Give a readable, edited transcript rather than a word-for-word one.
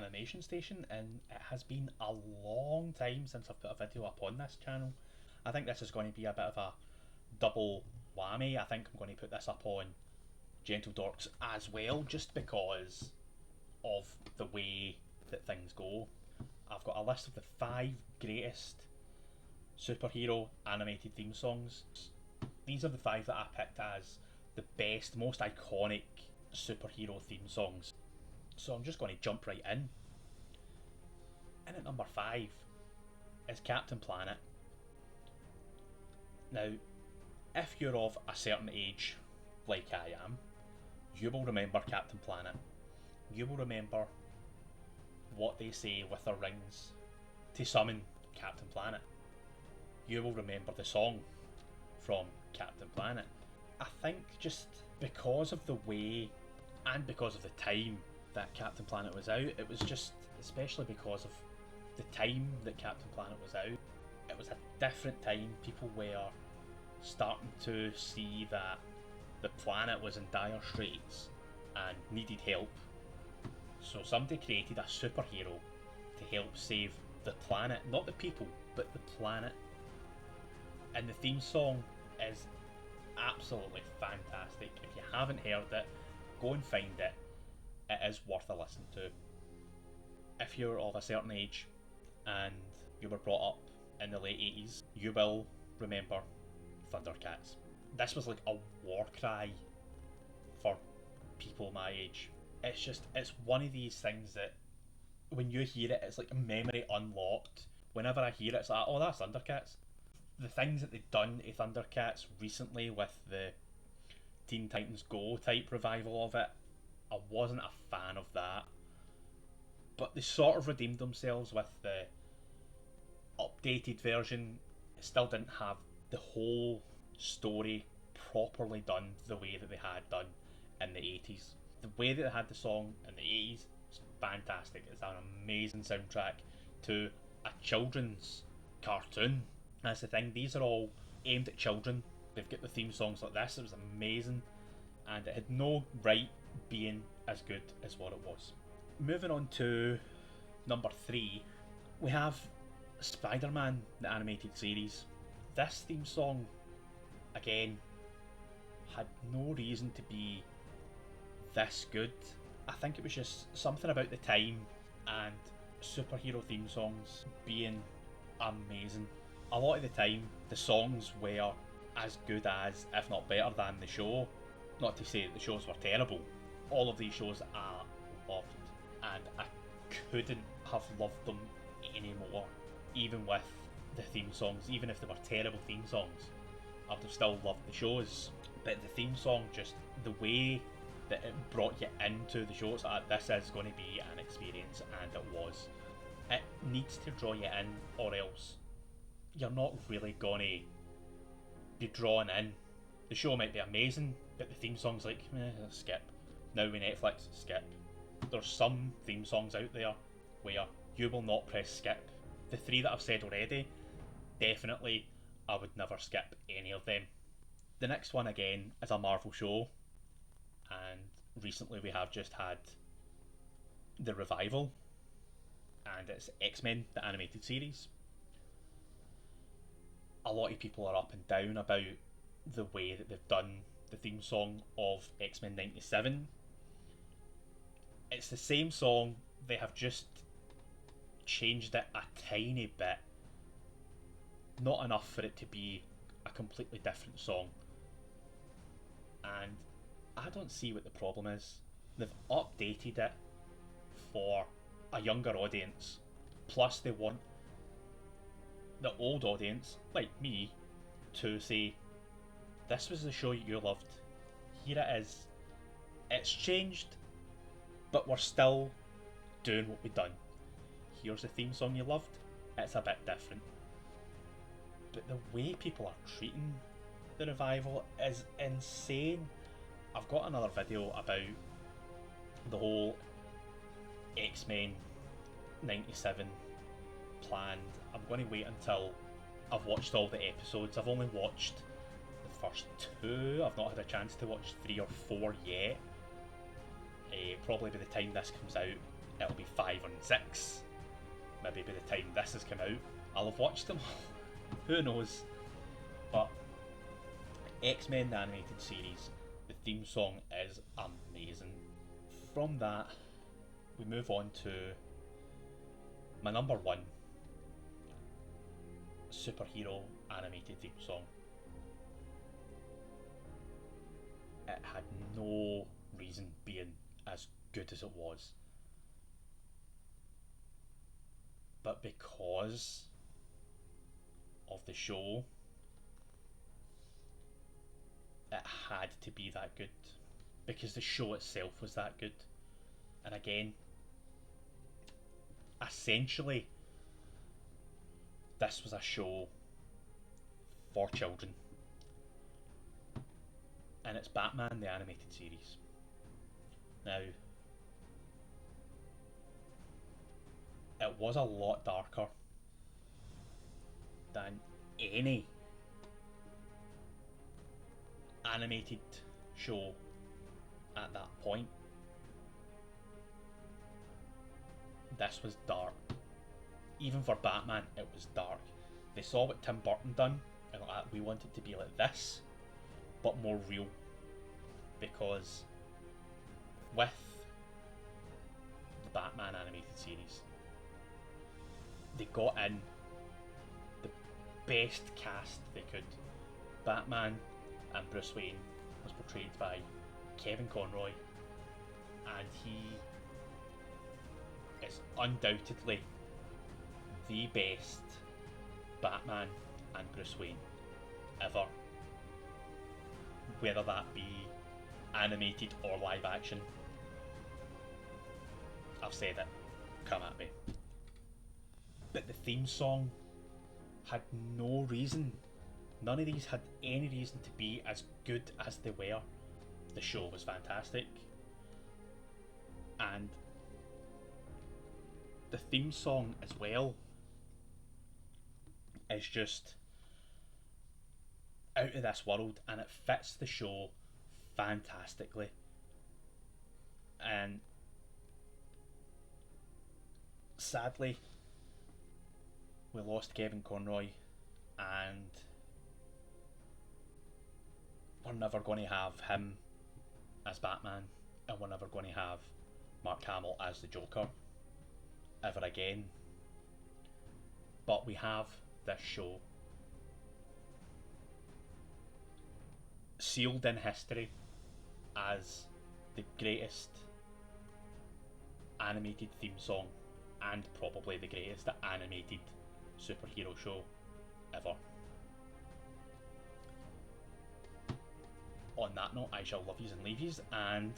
Animation Station, and it has been a long time since I've put a video up on this channel. I think this is going to be a bit of a double whammy. I think I'm going to put this up on Gentle Dorks as well, just because of the way that things go. I've got a list of the 5 greatest superhero animated theme songs. These are the 5 that I picked as the best, most iconic superhero theme songs. So I'm just going to jump right in. In at number 5 is Captain Planet. Now, if you're of a certain age, like I am, you will remember Captain Planet. You will remember what they say with their rings to summon Captain Planet. You will remember the song from Captain Planet. I think just because of the way and because of the time that Captain Planet was out, it was just, especially because of the time that Captain Planet was out, it was a different time. People were starting to see that the planet was in dire straits and needed help. So somebody created a superhero to help save the planet, not the people, but the planet. And the theme song is absolutely fantastic. If you haven't heard it, go and find it. It is worth a listen to. If you're of a certain age and you were brought up in the late 80s, you will remember Thundercats. This was like a war cry for people my age. It's one of these things that when you hear it, it's like a memory unlocked. Whenever I hear it, it's like, oh, that's Thundercats. The things that they've done to Thundercats recently with the Teen Titans Go type revival of it, I wasn't a fan of that. But they sort of redeemed themselves with the updated version. It still didn't have the whole story properly done the way that they had done in the 80s. The way that they had the song in the 80s is fantastic. It's an amazing soundtrack to a children's cartoon. That's the thing, these are all aimed at children. They've got the theme songs like this. It was amazing, and it had no right being as good as what it was. Moving on to number 3, we have Spider-Man, the animated series. This theme song, again, had no reason to be this good. I think it was just something about the time and superhero theme songs being amazing. A lot of the time, the songs were as good as, if not better than, the show. Not to say that the shows were terrible. All of these shows I loved, and I couldn't have loved them anymore. Even with the theme songs, even if they were terrible theme songs, I would have still loved the shows. But the theme song, just the way that it brought you into the show, it's like, this is going to be an experience, and it was. It needs to draw you in, or else you're not really going to be drawn in. The show might be amazing, but the theme song's like, skip. Now with Netflix, skip. There's some theme songs out there where you will not press skip. The 3 that I've said already, definitely I would never skip any of them. The next one again is a Marvel show, and recently we have just had the revival, and it's X-Men, the animated series. A lot of people are up and down about the way that they've done the theme song of X-Men 97. It's the same song, they have just changed it a tiny bit. Not enough for it to be a completely different song. And I don't see what the problem is. They've updated it for a younger audience. Plus they want the old audience, like me, to say, this was the show you loved. Here it is. It's changed, but we're still doing what we've done. Here's the theme song you loved. It's a bit different. But the way people are treating the revival is insane. I've got another video about the whole X-Men 97 planned. I'm going to wait until I've watched all the episodes. I've only watched the first 2. I've not had a chance to watch 3 or 4 yet. Probably by the time this comes out, it'll be 5 and 6. Maybe by the time this has come out, I'll have watched them all. Who knows? But X-Men the animated series, the theme song is amazing. From that, we move on to my number one superhero animated theme song. It had no reason being as good as it was, but because of the show, it had to be that good, because the show itself was that good. And again, essentially, this was a show for children, and it's Batman the animated series. Now, it was a lot darker than any animated show at that point. This was dark. Even for Batman, it was dark. They saw what Tim Burton done, and like, we want it to be like this, but more real. Because with the Batman animated series, they got in the best cast they could. Batman and Bruce Wayne was portrayed by Kevin Conroy, and he is undoubtedly the best Batman and Bruce Wayne ever, whether that be animated or live action. I've said it, come at me. But the theme song had no reason, none of these had any reason to be as good as they were. The show was fantastic, and the theme song as well is just out of this world, and it fits the show fantastically. And sadly, we lost Kevin Conroy, and we're never going to have him as Batman, and we're never going to have Mark Hamill as the Joker ever again. But we have this show sealed in history as the greatest animated theme song, and probably the greatest animated superhero show ever. On that note, I shall love yous and leave yous, and